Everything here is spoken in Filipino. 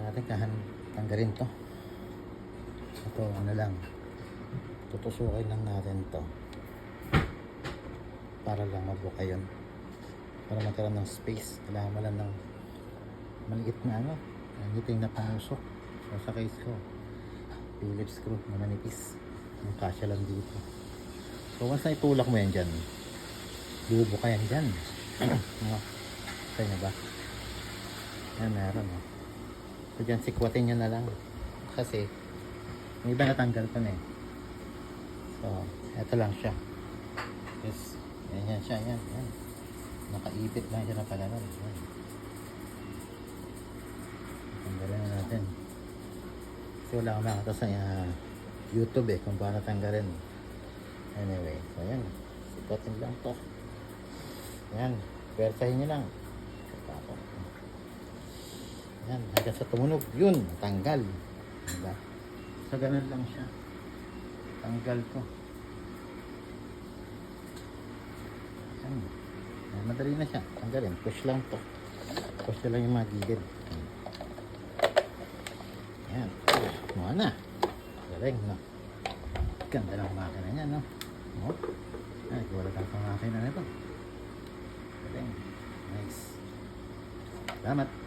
natin tanggalin to. Ito ano lang, tutusukin lang natin to para lang mabuka yun, para magkaroon ng space. Kailangan mo lang ng maliit na ano, ngiting na pangusok. So sa case ko, Phillips screw na manipis, yung kasya lang dito. So once na itulak mo yan dyan, bubuka yan dyan. No? Kaya nyo ba? Yan, meron o. So dyan, sikwatin nyo na lang. Kasi, may iba natanggal pa na eh. So, eto lang siya. Yes, yan siya, yan. Nakaipit lang siya na pala nun. Yan. Tanggalin na natin. Kasi wala akong makita sa YouTube eh, kung paano tanggalin. Anyway, so yan. Sikwatin lang to. Yan, pwersahin nyo lang. Yan, hanggang sa tumunog, yun, tanggal. Diba? So, ganun lang siya. Tanggal ko. Yan. Yan, madali na siya. Tanggalin, push lang to. Push na lang yung mga gilid. Yan. Mukha na. Galing, no? Ganda ng makina niya, no? Oh. Ay, wala kang makina na ito. Galing. Nice. Salamat.